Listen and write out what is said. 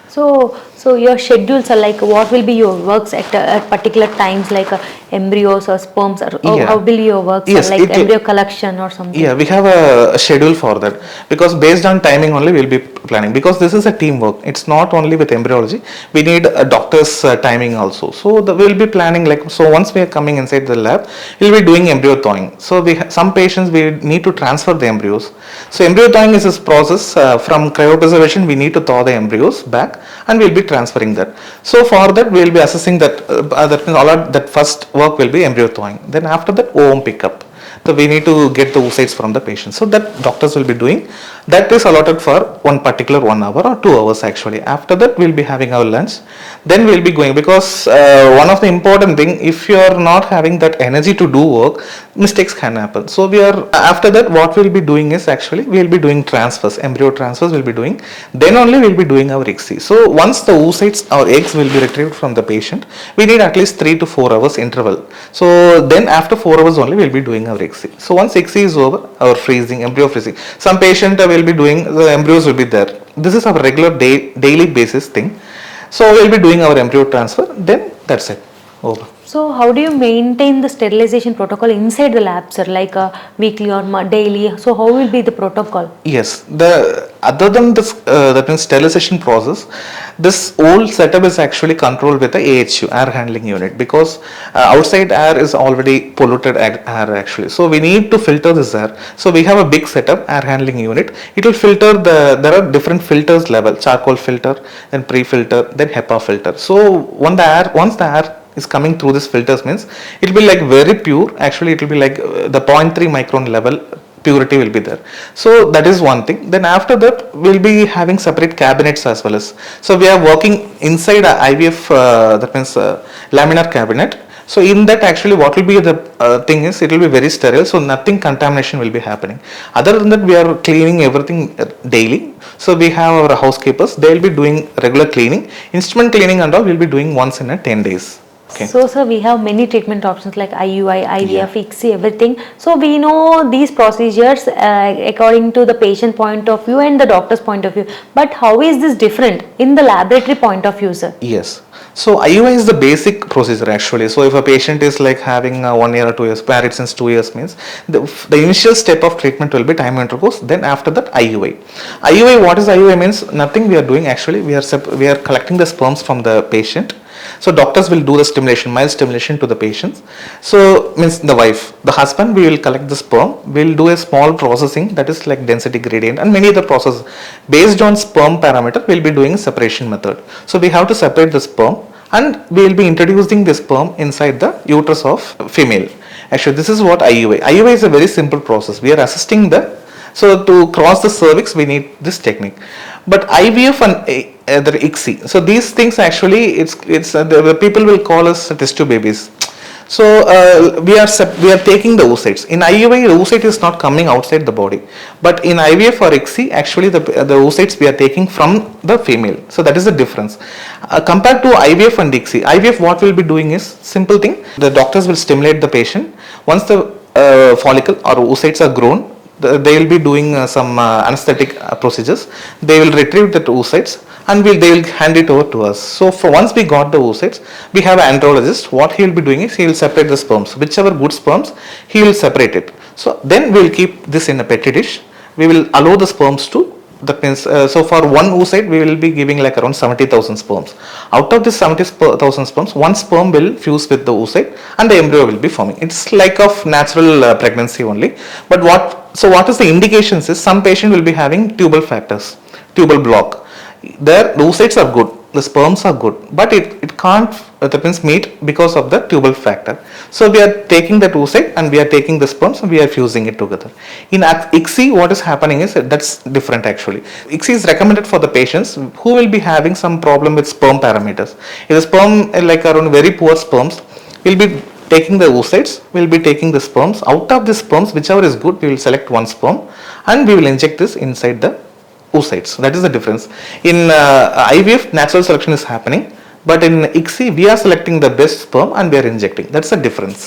So your schedules are like, what will be your works at particular times, like embryos or sperms, or how will your works are like embryo collection or something? Yeah, we have a schedule for that, because based on timing only we'll be planning, because this is a teamwork. It's not only with embryology. We need a doctor's timing also. So we'll be planning, like, so once we are coming inside the lab, we'll be doing embryo thawing. So some patients we need to transfer the embryos. So embryo thawing is this process from cryopreservation. We need to thaw the embryos back, and we'll be transferring that. So for that we'll be assessing that that means that first work will be embryo thawing. Then after that, ovum pickup. So we need to get the oocytes from the patient. So that doctors will be doing. That is allotted for one particular 1 hour or 2 hours actually. After that we'll be having our lunch. Then we'll be going, because one of the important thing, if you are not having that energy to do work, mistakes can happen. So after that what we'll be doing is actually we'll be doing transfers, embryo transfers we'll be doing. Then only we'll be doing our ICSI. So once the oocytes or eggs will be retrieved from the patient, we need at least 3 to 4 hours interval. So then after 4 hours only we'll be doing our ICSI. So once ICSI is over, our freezing, embryo freezing. Some patient will be doing, the embryos will be there. This is our regular daily basis thing. So we'll be doing our embryo transfer. Then that's it. Over. So how do you maintain the sterilization protocol inside the lab, sir? Like weekly or daily? So how will be the protocol? Yes, other than this, that means sterilization process, this whole setup is actually controlled with the AHU, air handling unit, because outside air is already polluted air actually. So we need to filter this air. So we have a big setup, air handling unit. It will filter there are different filters level, charcoal filter, then pre-filter, then HEPA filter. So once the air is coming through this filters, means it will be like very pure. Actually it will be like the 0.3 micron level purity will be there. So that is one thing. Then after that we'll be having separate cabinets as well as. So we are working inside a IVF, that means laminar cabinet. So in that actually what will be the thing is, it will be very sterile, so nothing contamination will be happening. Other than that, we are cleaning everything daily. So we have our housekeepers, they will be doing regular cleaning. Instrument cleaning and all we will be doing once in a 10 days. Okay. So sir, we have many treatment options like IUI, IVF, ICSI, everything. So we know these procedures according to the patient point of view and the doctor's point of view. But how is this different in the laboratory point of view, sir? Yes. So IUI is the basic procedure actually. So if a patient is like having 1 year or 2 years, married since 2 years, means the initial step of treatment will be time intercourse. Then after that IUI. IUI, what is IUI means? Nothing we are doing actually. We are collecting the sperms from the patient. So doctors will do the stimulation, mild stimulation to the patients. So means the wife, the husband, we will collect the sperm. We will do a small processing, that is like density gradient and many other processes. Based on sperm parameter, we will be doing separation method. So we have to separate the sperm, and we will be introducing the sperm inside the uterus of female. Actually this is what IUI. IUI is a very simple process. We are assisting so to cross the cervix we need this technique. But IVF and the ICSI, so these things actually the people will call us test tube babies. So we are taking the oocytes. In IUI the oocyte is not coming outside the body, but in IVF or ICSI actually the oocytes we are taking from the female. So that is the difference compared to IVF and ICSI. IVF, what we will be doing is simple thing. The doctors will stimulate the patient. Once the follicle or oocytes are grown, they will be doing some anesthetic procedures. They will retrieve the oocytes and they will hand it over to us. So for once we got the oocytes, we have an andrologist. What he will be doing is he will separate the sperms. Whichever good sperms, he will separate it. So then we will keep this in a petri dish. We will allow the sperms to, that means so for one oocyte we will be giving like around 70,000 sperms. Out of this 70,000 sperms, one sperm will fuse with the oocyte and the embryo will be forming. It's like of natural pregnancy only. But what is the indications is, some patient will be having tubal factors, tubal block. The oocytes are good, the sperms are good, but it can't that means meet because of the tubal factor. So we are taking that oocyte and we are taking the sperms and we are fusing it together. In ICSI, what is happening is that's different actually. ICSI is recommended for the patients who will be having some problem with sperm parameters. If the sperm like around very poor sperms, will be taking the oocytes, we will be taking the sperms. Out of the sperms, whichever is good, we will select one sperm and we will inject this inside the oocytes. That is the difference. In IVF, natural selection is happening, but in ICSI, we are selecting the best sperm and we are injecting. That's the difference.